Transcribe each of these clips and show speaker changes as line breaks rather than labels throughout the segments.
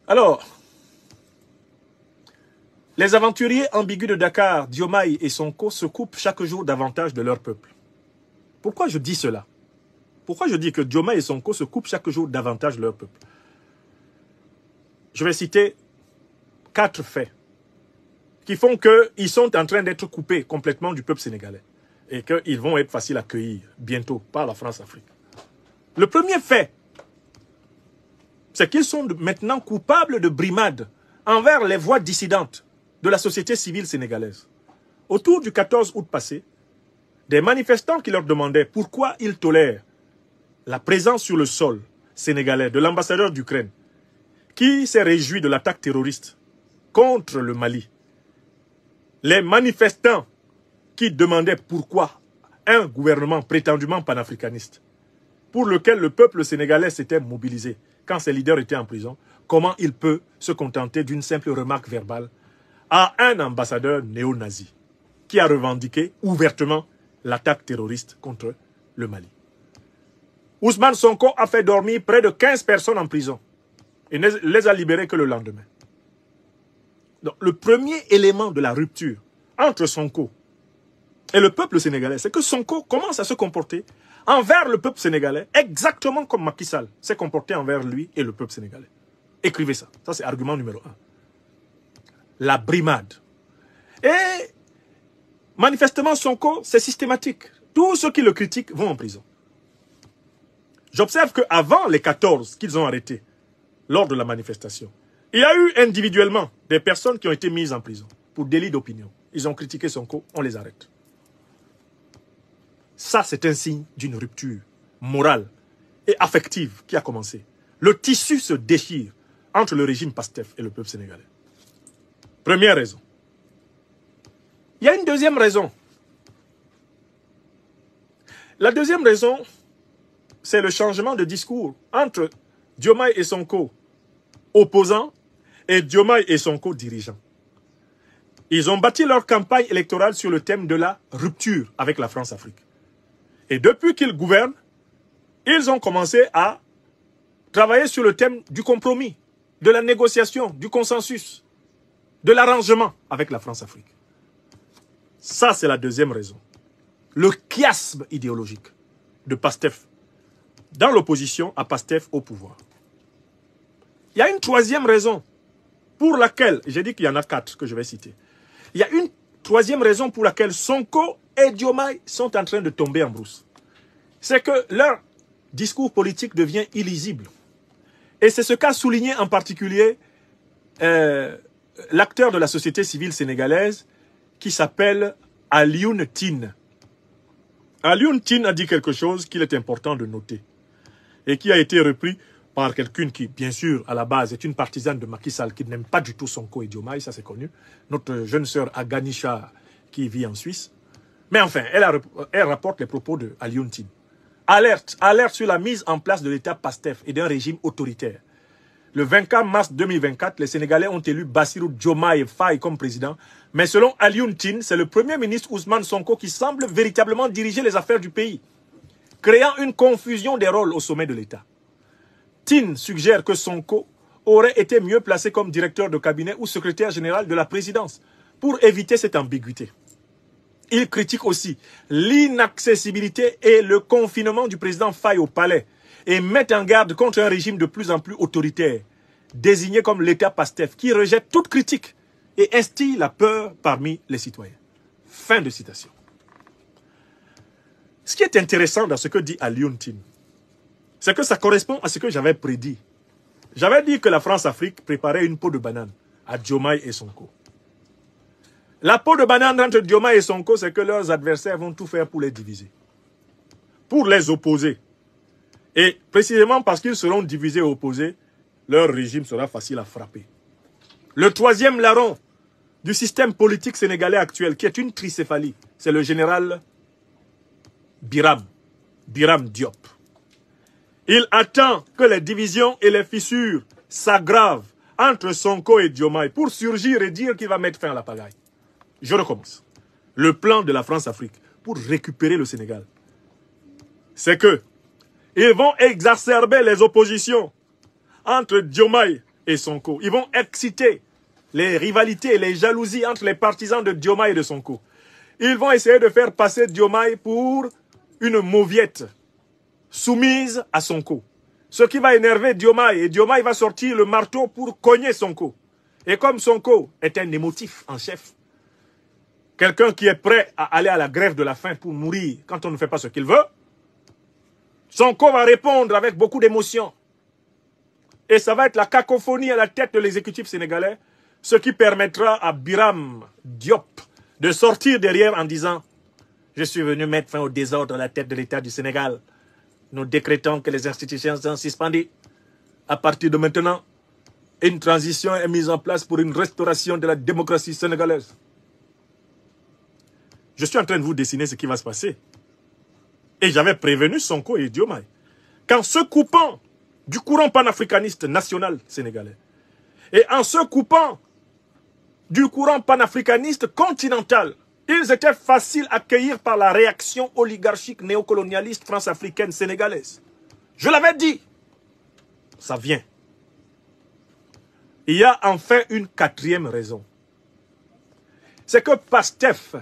Alors, les aventuriers ambigus de Dakar, Diomaye et Sonko se coupent chaque jour davantage de leur peuple. Pourquoi je dis cela? Pourquoi je dis que Diomaye et Sonko se coupent chaque jour davantage de leur peuple? Je vais citer 4 faits qui font qu'ils sont en train d'être coupés complètement du peuple sénégalais et qu'ils vont être faciles à cueillir bientôt par la France-Afrique. Le premier fait, c'est qu'ils sont maintenant coupables de brimade envers les voix dissidentes de la société civile sénégalaise. Autour du 14 août passé, des manifestants qui leur demandaient pourquoi ils tolèrent la présence sur le sol sénégalais de l'ambassadeur d'Ukraine, qui s'est réjoui de l'attaque terroriste contre le Mali. Les manifestants qui demandaient pourquoi un gouvernement prétendument panafricaniste, pour lequel le peuple sénégalais s'était mobilisé quand ses leaders étaient en prison, comment il peut se contenter d'une simple remarque verbale à un ambassadeur néo-nazi qui a revendiqué ouvertement l'attaque terroriste contre le Mali. Ousmane Sonko a fait dormir près de 15 personnes en prison et ne les a libérées que le lendemain. Donc, le premier élément de la rupture entre Sonko et le peuple sénégalais, c'est que Sonko commence à se comporter envers le peuple sénégalais exactement comme Macky Sall s'est comporté envers lui et le peuple sénégalais. Écrivez ça. Ça, c'est argument numéro 1. La brimade. Et manifestement, Sonko, c'est systématique. Tous ceux qui le critiquent vont en prison. J'observe qu'avant les 14 qu'ils ont arrêtés lors de la manifestation, il y a eu individuellement des personnes qui ont été mises en prison pour délit d'opinion. Ils ont critiqué Sonko, on les arrête. Ça, c'est un signe d'une rupture morale et affective qui a commencé. Le tissu se déchire entre le régime PASTEF et le peuple sénégalais. Première raison. Il y a une deuxième raison. La deuxième raison, c'est le changement de discours entre Diomaye et Sonko opposants et Diomaye et Sonko dirigeants. Ils ont bâti leur campagne électorale sur le thème de la rupture avec la France-Afrique. Et depuis qu'ils gouvernent, ils ont commencé à travailler sur le thème du compromis, de la négociation, du consensus, de l'arrangement avec la France-Afrique. Ça, c'est la deuxième raison. Le chiasme idéologique de PASTEF dans l'opposition à PASTEF au pouvoir. Il y a une troisième raison pour laquelle, j'ai dit qu'il y en a 4 que je vais citer. Il y a une troisième raison pour laquelle Sonko et Diomaye sont en train de tomber en brousse. C'est que leur discours politique devient illisible. Et c'est ce qu'a souligné en particulier l'acteur de la société civile sénégalaise qui s'appelle Alioune Tine. Alioune Tine a dit quelque chose qu'il est important de noter et qui a été repris par quelqu'un qui, bien sûr, à la base, est une partisane de Macky Sall, qui n'aime pas du tout Sonko et Diomaye, ça c'est connu. Notre jeune sœur Aganisha, qui vit en Suisse. Mais enfin, elle rapporte les propos de Alioune Tine. Alerte sur la mise en place de l'État PASTEF et d'un régime autoritaire. Le 24 mars 2024, les Sénégalais ont élu Bassirou Diomaye Faye comme président. Mais selon Alioune Tine, c'est le premier ministre Ousmane Sonko qui semble véritablement diriger les affaires du pays, créant une confusion des rôles au sommet de l'État. Tine suggère que Sonko aurait été mieux placé comme directeur de cabinet ou secrétaire général de la présidence pour éviter cette ambiguïté. Il critique aussi l'inaccessibilité et le confinement du président Faye au palais et met en garde contre un régime de plus en plus autoritaire, désigné comme l'État PASTEF, qui rejette toute critique et instille la peur parmi les citoyens. Fin de citation. Ce qui est intéressant dans ce que dit Alioune Tine, c'est que ça correspond à ce que j'avais prédit. J'avais dit que la France-Afrique préparait une peau de banane à Diomaye et Sonko. La peau de banane entre Diomaye et Sonko, c'est que leurs adversaires vont tout faire pour les diviser, pour les opposer. Et précisément parce qu'ils seront divisés et opposés, leur régime sera facile à frapper. Le troisième larron du système politique sénégalais actuel, qui est une tricéphalie, c'est le général Biram Diop. Il attend que les divisions et les fissures s'aggravent entre Sonko et Diomaye pour surgir et dire qu'il va mettre fin à la pagaille. Je recommence. Le plan de la France-Afrique pour récupérer le Sénégal, c'est que ils vont exacerber les oppositions entre Diomaye et Sonko. Ils vont exciter les rivalités et les jalousies entre les partisans de Diomaye et de Sonko. Ils vont essayer de faire passer Diomaye pour une mauviette soumise à Sonko. Ce qui va énerver Diomaye. Et Diomaye va sortir le marteau pour cogner Sonko. Et comme Sonko est un émotif en chef, quelqu'un qui est prêt à aller à la grève de la faim pour mourir quand on ne fait pas ce qu'il veut, Sonko va répondre avec beaucoup d'émotion. Et ça va être la cacophonie à la tête de l'exécutif sénégalais, ce qui permettra à Biram Diop de sortir derrière en disant « Je suis venu mettre fin au désordre à la tête de l'État du Sénégal. Nous décrétons que les institutions sont suspendues. À partir de maintenant, une transition est mise en place pour une restauration de la démocratie sénégalaise. » Je suis en train de vous dessiner ce qui va se passer. Et j'avais prévenu Sonko et Diomaye qu'en se coupant du courant panafricaniste national sénégalais et en se coupant du courant panafricaniste continental, ils étaient faciles à accueillir par la réaction oligarchique néocolonialiste france-africaine sénégalaise. Je l'avais dit. Ça vient. Il y a enfin une quatrième raison. C'est que Pastef,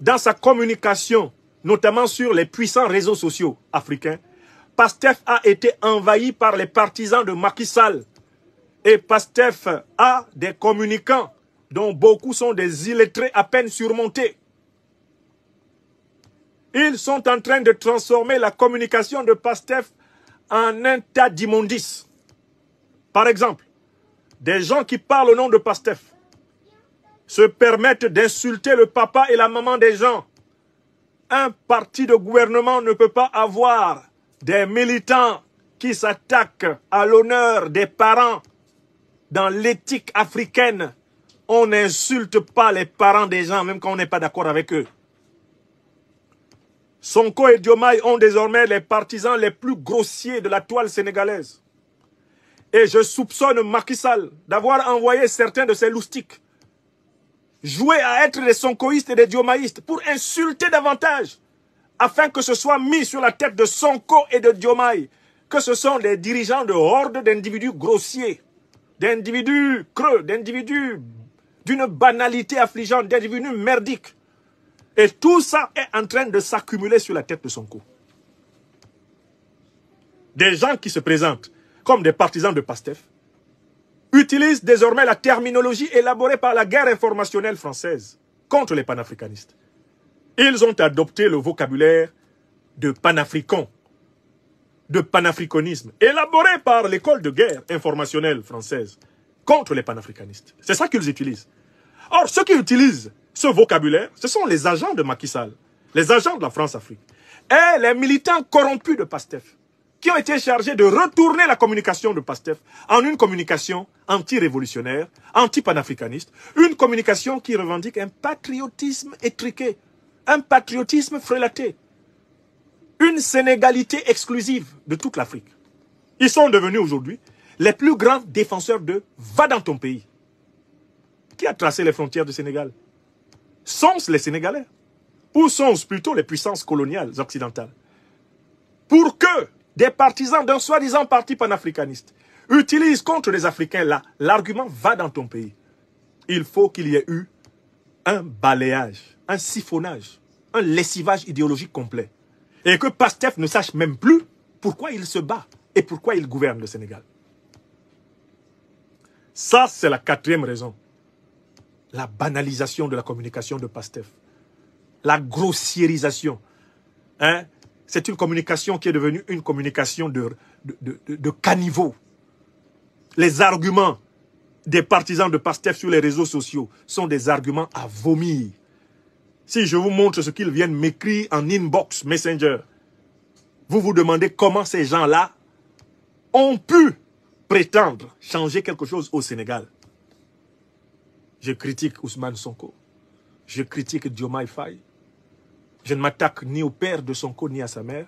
dans sa communication, notamment sur les puissants réseaux sociaux africains, Pastef a été envahi par les partisans de Macky Sall. Et Pastef a des communicants dont beaucoup sont des illettrés à peine surmontés. Ils sont en train de transformer la communication de Pastef en un tas d'immondices. Par exemple, des gens qui parlent au nom de Pastef se permettent d'insulter le papa et la maman des gens. Un parti de gouvernement ne peut pas avoir des militants qui s'attaquent à l'honneur des parents. Dans l'éthique africaine, on n'insulte pas les parents des gens, même quand on n'est pas d'accord avec eux. Sonko et Diomaye ont désormais les partisans les plus grossiers de la toile sénégalaise. Et je soupçonne Macky Sall d'avoir envoyé certains de ses loustiques jouer à être des sonkoïstes et des diomaïstes pour insulter davantage, afin que ce soit mis sur la tête de Sonko et de Diomaye que ce sont des dirigeants de hordes d'individus grossiers, d'individus creux, d'individus d'une banalité affligeante, d'individus merdiques. Et tout ça est en train de s'accumuler sur la tête de Sonko. Des gens qui se présentent comme des partisans de Pastef utilisent désormais la terminologie élaborée par la guerre informationnelle française contre les panafricanistes. Ils ont adopté le vocabulaire de panafricain, de panafricanisme, élaboré par l'école de guerre informationnelle française contre les panafricanistes. C'est ça qu'ils utilisent. Or, ceux qui utilisent ce vocabulaire, ce sont les agents de Macky Sall, les agents de la France-Afrique, et les militants corrompus de Pastef, qui ont été chargés de retourner la communication de Pastef en une communication anti-révolutionnaire, anti-panafricaniste, une communication qui revendique un patriotisme étriqué, un patriotisme frélaté, une sénégalité exclusive de toute l'Afrique. Ils sont devenus aujourd'hui les plus grands défenseurs de « va dans ton pays ». Qui a tracé les frontières du Sénégal? Sont-ce les Sénégalais? Ou sont-ce plutôt les puissances coloniales occidentales? Pour que des partisans d'un soi-disant parti panafricaniste utilisent contre les Africains là l'argument « va dans ton pays », il faut qu'il y ait eu un balayage, un siphonnage, un lessivage idéologique complet. Et que Pastef ne sache même plus pourquoi il se bat et pourquoi il gouverne le Sénégal. Ça, c'est la quatrième raison. La banalisation de la communication de Pastef. La grossiérisation. Hein? C'est une communication qui est devenue une communication de caniveau. Les arguments des partisans de Pastef sur les réseaux sociaux sont des arguments à vomir. Si je vous montre ce qu'ils viennent m'écrire en inbox Messenger, vous vous demandez comment ces gens-là ont pu prétendre changer quelque chose au Sénégal. Je critique Ousmane Sonko. Je critique Diomaye Faye. Je ne m'attaque ni au père de Sonko ni à sa mère.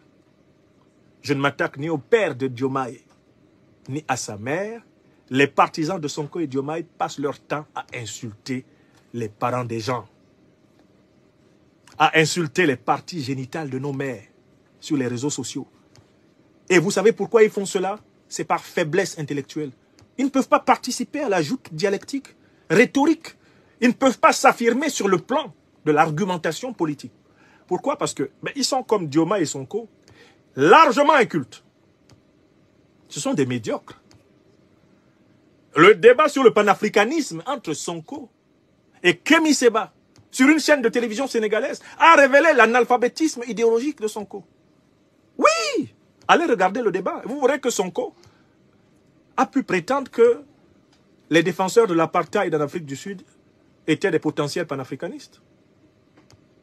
Je ne m'attaque ni au père de Diomaye ni à sa mère. Les partisans de Sonko et Diomaye passent leur temps à insulter les parents des gens, à insulter les parties génitales de nos mères sur les réseaux sociaux. Et vous savez pourquoi ils font cela? C'est par faiblesse intellectuelle. Ils ne peuvent pas participer à la joute dialectique, rhétorique. Ils ne peuvent pas s'affirmer sur le plan de l'argumentation politique. Pourquoi? Parce que ils sont comme Diomaye et Sonko, largement incultes. Ce sont des médiocres. Le débat sur le panafricanisme entre Sonko et Kémy Séba, sur une chaîne de télévision sénégalaise, a révélé l'analphabétisme idéologique de Sonko. Oui! Allez regarder le débat. Vous verrez que Sonko a pu prétendre que les défenseurs de l'apartheid en Afrique du Sud étaient des potentiels panafricanistes.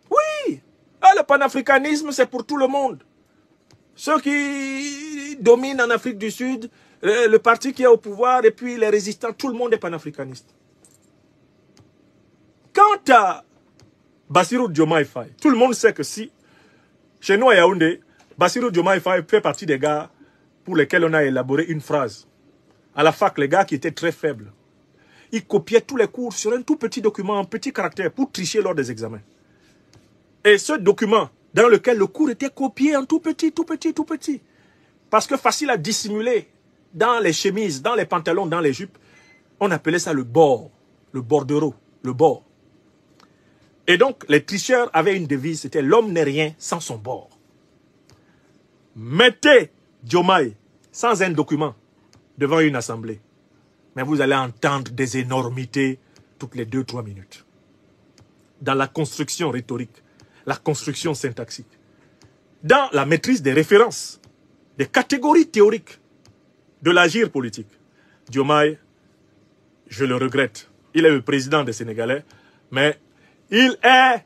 Oui! Ah, le panafricanisme, c'est pour tout le monde. Ceux qui dominent en Afrique du Sud, le parti qui est au pouvoir, et puis les résistants, tout le monde est panafricaniste. Quant à Bassirou Diomaye Faye, tout le monde sait que si, chez nous à Yaoundé, Bassirou Diomaye Faye fait partie des gars pour lesquels on a élaboré une phrase. À la fac, les gars qui étaient très faibles, ils copiaient tous les cours sur un tout petit document, un petit caractère, pour tricher lors des examens. Et ce document, dans lequel le cours était copié en tout petit, tout petit, tout petit, parce que facile à dissimuler dans les chemises, dans les pantalons, dans les jupes, on appelait ça le bordereau, le bord. Et donc, les tricheurs avaient une devise, c'était l'homme n'est rien sans son bord. Mettez Diomaye sans un document devant une assemblée, mais vous allez entendre des énormités toutes les 2-3 minutes. Dans la construction rhétorique, la construction syntaxique, dans la maîtrise des références, des catégories théoriques de l'agir politique. Diomaye, je le regrette, il est le président des Sénégalais, mais il est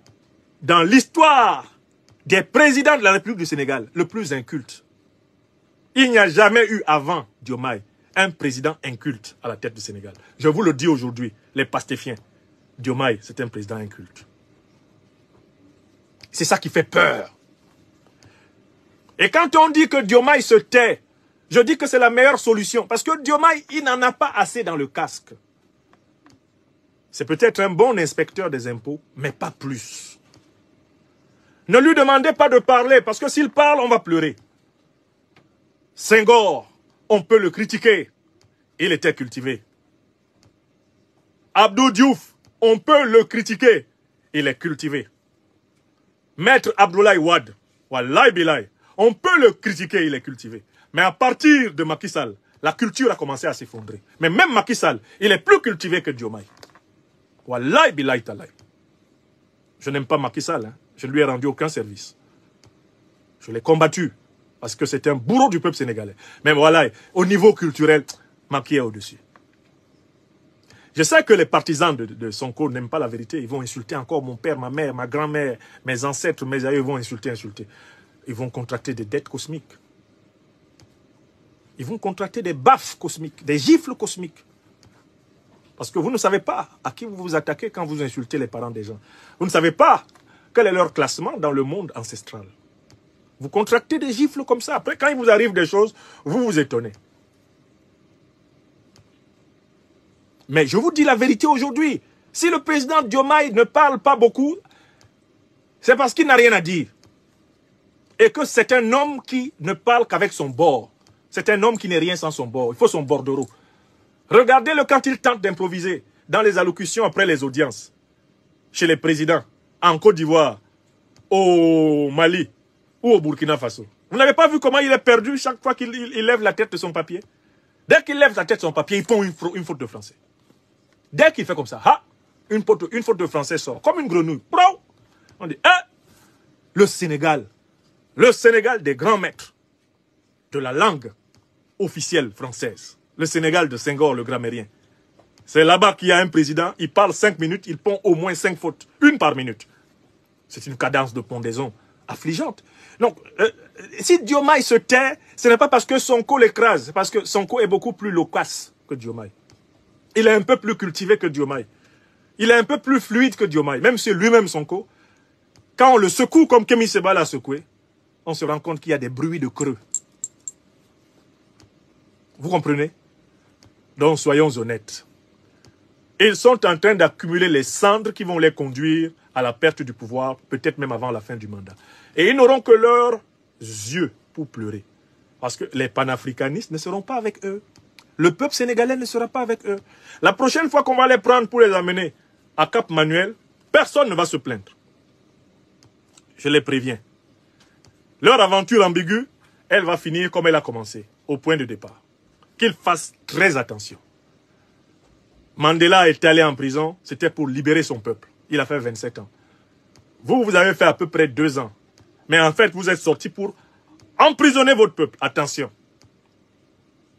dans l'histoire des présidents de la République du Sénégal le plus inculte. Il n'y a jamais eu avant Diomaye un président inculte à la tête du Sénégal. Je vous le dis aujourd'hui, les pastéfiens, Diomaye, c'est un président inculte. C'est ça qui fait peur. Et quand on dit que Diomaye se tait, je dis que c'est la meilleure solution. Parce que Diomaye, il n'en a pas assez dans le casque. C'est peut-être un bon inspecteur des impôts, mais pas plus. Ne lui demandez pas de parler, parce que s'il parle, on va pleurer. Senghor, on peut le critiquer. Il était cultivé. Abdou Diouf, on peut le critiquer. Il est cultivé. Maître Abdoulaye Wade, Wallahi Bilaye, on peut le critiquer, il est cultivé. Mais à partir de Macky Sall, la culture a commencé à s'effondrer. Mais même Macky Sall, il est plus cultivé que Diomaye. Wallahi Bilaye Talaye. Je n'aime pas Macky Sall, hein. Je ne lui ai rendu aucun service. Je l'ai combattu, parce que c'était un bourreau du peuple sénégalais. Mais voilà, au niveau culturel, Macky est au-dessus. Je sais que les partisans de Sonko n'aiment pas la vérité. Ils vont insulter encore mon père, ma mère, ma grand-mère, mes ancêtres, mes aïeux. Ils vont insulter. Ils vont contracter des dettes cosmiques. Ils vont contracter des baffes cosmiques, des gifles cosmiques. Parce que vous ne savez pas à qui vous vous attaquez quand vous insultez les parents des gens. Vous ne savez pas quel est leur classement dans le monde ancestral. Vous contractez des gifles comme ça. Après, quand il vous arrive des choses, vous vous étonnez. Mais je vous dis la vérité aujourd'hui. Si le président Diomaye ne parle pas beaucoup, c'est parce qu'il n'a rien à dire. Et que c'est un homme qui ne parle qu'avec son bord. C'est un homme qui n'est rien sans son bord. Il faut son bordereau. Regardez-le quand il tente d'improviser dans les allocutions après les audiences. Chez les présidents, en Côte d'Ivoire, au Mali ou au Burkina Faso. Vous n'avez pas vu comment il est perdu chaque fois qu'il lève la tête de son papier? Dès qu'il lève la tête de son papier, il pond une faute de français. Dès qu'il fait comme ça, une faute de français sort, comme une grenouille. On dit, le Sénégal des grands maîtres de la langue officielle française. Le Sénégal de Senghor, le grammairien. C'est là-bas qu'il y a un président, il parle 5 minutes, il pond au moins 5 fautes, une par minute. C'est une cadence de pondaison affligeante. Donc, si Diomaye se tait, ce n'est pas parce que Sonko l'écrase, c'est parce que Sonko est beaucoup plus loquace que Diomaye. Il est un peu plus cultivé que Diomaye. Il est un peu plus fluide que Diomaye. Même si lui-même Sonko, quand on le secoue comme Kémy Séba l'a secoué, on se rend compte qu'il y a des bruits de creux. Vous comprenez? Donc soyons honnêtes. Ils sont en train d'accumuler les cendres qui vont les conduire à la perte du pouvoir, peut-être même avant la fin du mandat. Et ils n'auront que leurs yeux pour pleurer. Parce que les panafricanistes ne seront pas avec eux. Le peuple sénégalais ne sera pas avec eux. La prochaine fois qu'on va les prendre pour les amener à Cap Manuel, personne ne va se plaindre. Je les préviens. Leur aventure ambiguë, elle va finir comme elle a commencé, au point de départ. Qu'ils fassent très attention. Mandela est allé en prison, c'était pour libérer son peuple. Il a fait 27 ans. Vous avez fait à peu près 2 ans. Mais en fait, vous êtes sortis pour emprisonner votre peuple. Attention.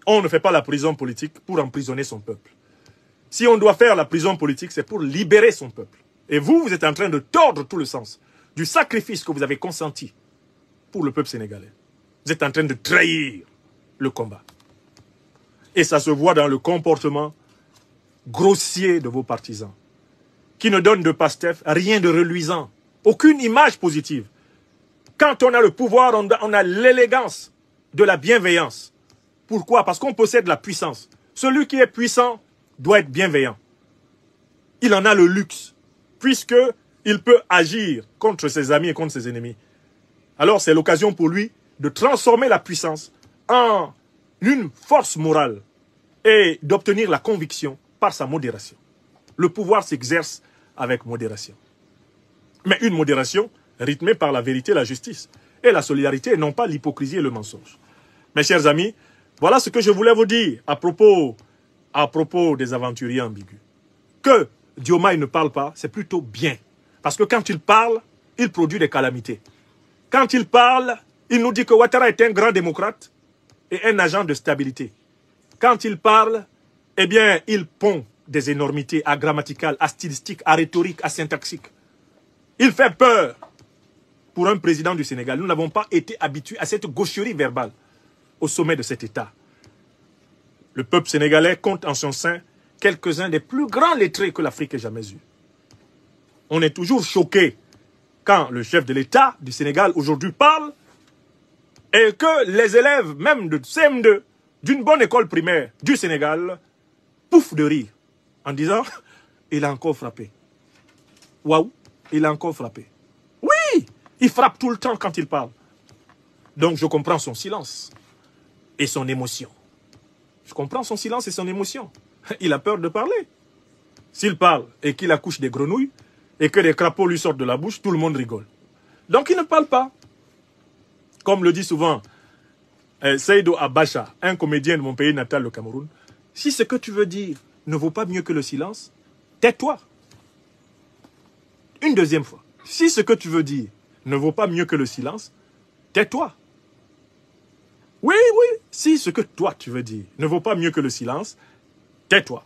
On ne fait pas la prison politique pour emprisonner son peuple. Si on doit faire la prison politique, c'est pour libérer son peuple. Et vous, vous êtes en train de tordre tout le sens du sacrifice que vous avez consenti pour le peuple sénégalais. Vous êtes en train de trahir le combat. Et ça se voit dans le comportement grossier de vos partisans, qui ne donnent de Pastef rien de reluisant, aucune image positive. Quand on a le pouvoir, on a l'élégance de la bienveillance. Pourquoi? Parce qu'on possède la puissance. Celui qui est puissant doit être bienveillant. Il en a le luxe, puisqu'il peut agir contre ses amis et contre ses ennemis. Alors c'est l'occasion pour lui de transformer la puissance en une force morale et d'obtenir la conviction par sa modération. Le pouvoir s'exerce avec modération. Mais une modération rythmée par la vérité et la justice. Et la solidarité et non pas l'hypocrisie et le mensonge. Mes chers amis, voilà ce que je voulais vous dire à propos des aventuriers ambigus. Que Diomaye ne parle pas, c'est plutôt bien. Parce que quand il parle, il produit des calamités. Quand il parle, il nous dit que Ouattara est un grand démocrate et un agent de stabilité. Quand il parle, eh bien, il pond des énormités à grammaticales, à stylistiques, à rhétorique, à syntaxique. Il fait peur pour un président du Sénégal. Nous n'avons pas été habitués à cette gaucherie verbale au sommet de cet État. Le peuple sénégalais compte en son sein quelques-uns des plus grands lettrés que l'Afrique ait jamais eus. On est toujours choqué quand le chef de l'État du Sénégal aujourd'hui parle et que les élèves, même de CM2, d'une bonne école primaire du Sénégal, pouffent de rire en disant « il a encore frappé ». Waouh, il a encore frappé. Oui, il frappe tout le temps quand il parle. Donc je comprends son silence et son émotion. Je comprends son silence et son émotion. Il a peur de parler. S'il parle et qu'il accouche des grenouilles et que des crapauds lui sortent de la bouche, tout le monde rigole. Donc il ne parle pas. Comme le dit souvent Seydou Abacha, un comédien de mon pays natal, le Cameroun, si ce que tu veux dire ne vaut pas mieux que le silence, tais-toi. Une deuxième fois. Si ce que tu veux dire ne vaut pas mieux que le silence, tais-toi. Oui, oui. Si ce que toi tu veux dire ne vaut pas mieux que le silence, tais-toi.